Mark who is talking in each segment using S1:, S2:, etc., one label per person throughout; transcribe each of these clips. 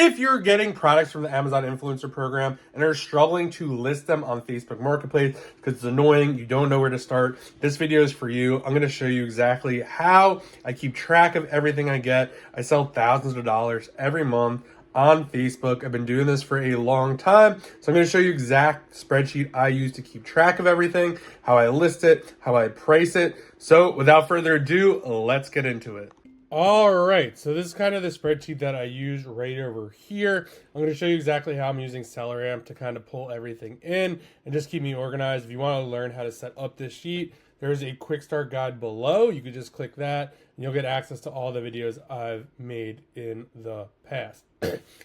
S1: If you're getting products from the Amazon Influencer Program and are struggling to list them on Facebook Marketplace because it's annoying, you don't know where to start, this video is for you. I'm going to show you exactly how I keep track of everything I get. I sell thousands of dollars every month on Facebook. I've been doing this for a long time. So I'm going to show you exact spreadsheet I use to keep track of everything, how I list it, how I price it. So without further ado, let's get into it. All right, so this is kind of the spreadsheet that I use right over here. I'm going to show you exactly how I'm using SellerAmp to kind of pull everything in and just keep me organized. If you want to learn how to set up this sheet, there's a quick start guide below. You could just click that and you'll get access to all the videos I've made in the past.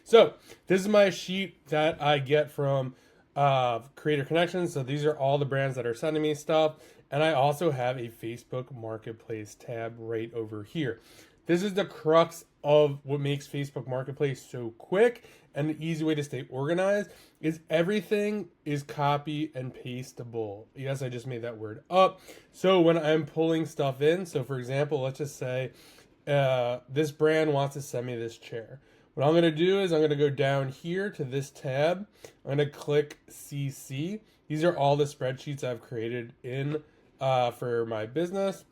S1: So this is my sheet that I get from Creator Connections. So these are all the brands that are sending me stuff. And I also have a Facebook Marketplace tab right over here. This is the crux of what makes Facebook Marketplace so quick and the easy way to stay organized is everything is copy and pasteable. Yes, I just made that word up. So when I'm pulling stuff in, so for example, let's just say this brand wants to send me this chair. What I'm going to do is I'm going to go down here to this tab. I'm going to click CC. These are all the spreadsheets I've created in for my business.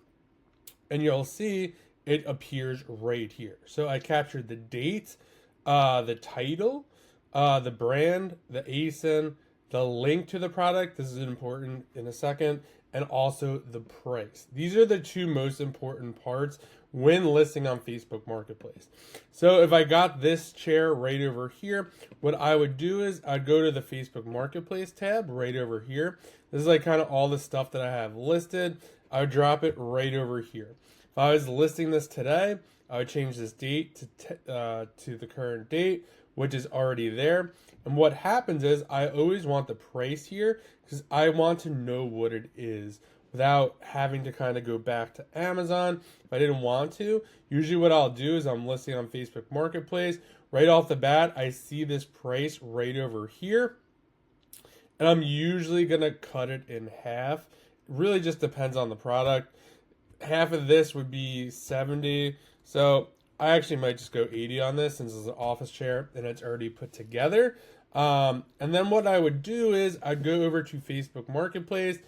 S1: And you'll see it appears right here. So I captured the date, the title, the brand, the ASIN, the link to the product. This is important in a second. And also the price. These are the two most important parts when listing on Facebook Marketplace. So if I got this chair right over here, what I would do is I'd go to the Facebook Marketplace tab right over here. This is like kind of all the stuff that I have listed. I would drop it right over here. If I was listing this today, I would change this date to the current date, which is already there. And what happens is I always want the price here because I want to know what it is without having to kind of go back to Amazon if I didn't want to. Usually what I'll do is I'm listing on Facebook Marketplace. Right off the bat, I see this price right over here. And I'm usually going to cut it in half. It really just depends on the product. Half of this would be 70. So I actually might just go 80 on this since it's an office chair and it's already put together. And then what I would do is I'd go over to Facebook Marketplace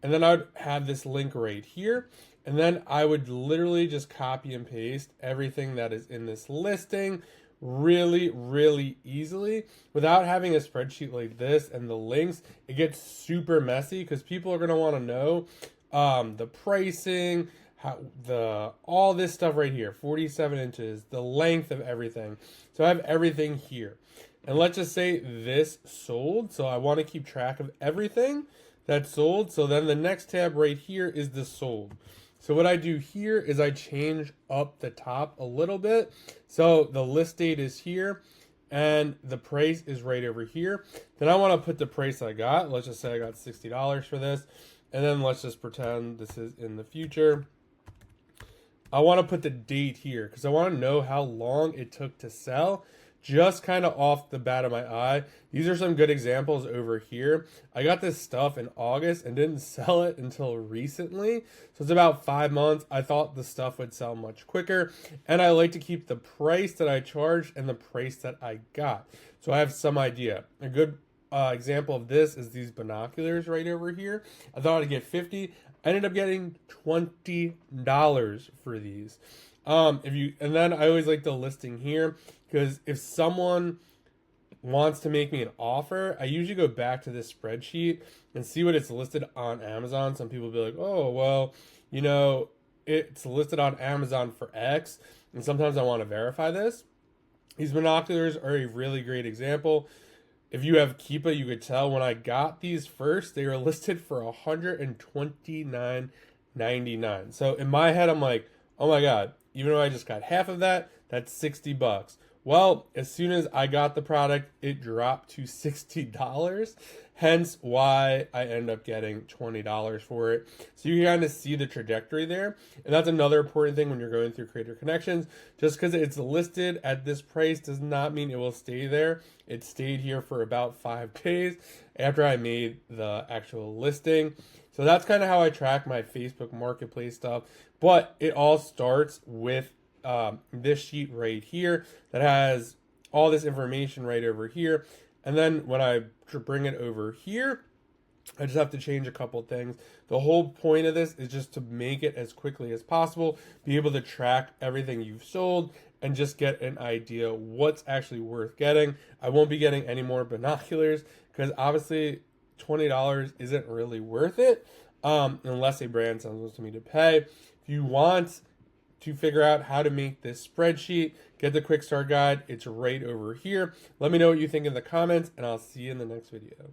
S1: and then I'd have this link right here. And then I would literally just copy and paste everything that is in this listing really, really easily without having a spreadsheet like this and the links. It gets super messy because people are going to want to know the pricing, all this stuff right here, 47 inches, the length of everything. So I have everything here. And let's just say this sold. So I want to keep track of everything that's sold. So then the next tab right here is the sold. So what I do here is I change up the top a little bit. So the list date is here and the price is right over here. Then I want to put the price I got. Let's just say I got $60 for this. And then let's just pretend this is in the future. I want to put the date here because I want to know how long it took to sell just kind of off the bat of my eye. These are some good examples over here. I got this stuff in August and didn't sell it until recently. So it's about 5 months. I thought the stuff would sell much quicker. And I like to keep the price that I charged and the price that I got. So I have some idea. A good example of this is these binoculars right over here. I thought I'd get 50. I ended up getting $20 for these. And then I always like the listing here because if someone wants to make me an offer, I usually go back to this spreadsheet and see what it's listed on Amazon. Some people will be like, oh, well, it's listed on Amazon for X. And sometimes I want to verify this. These binoculars are a really great example. If you have Keepa, you could tell when I got these first, they were listed for $129.99. So in my head, I'm like, oh my God, even though I just got half of that, that's $60. Well, as soon as I got the product, it dropped to $60. Hence why I end up getting $20 for it. So you can kind of see the trajectory there. And that's another important thing when you're going through Creator Connections. Just because it's listed at this price does not mean it will stay there. It stayed here for about 5 days after I made the actual listing. So that's kind of how I track my Facebook Marketplace stuff. But it all starts with this sheet right here that has all this information right over here. And then when I bring it over here, I just have to change a couple things. The whole point of this is just to make it as quickly as possible, be able to track everything you've sold, and just get an idea what's actually worth getting. I won't be getting any more binoculars because obviously $20 isn't really worth it unless a brand sends to me to pay. If you want to figure out how to make this spreadsheet, get the quick start guide. It's right over here. Let me know what you think in the comments, and I'll see you in the next video.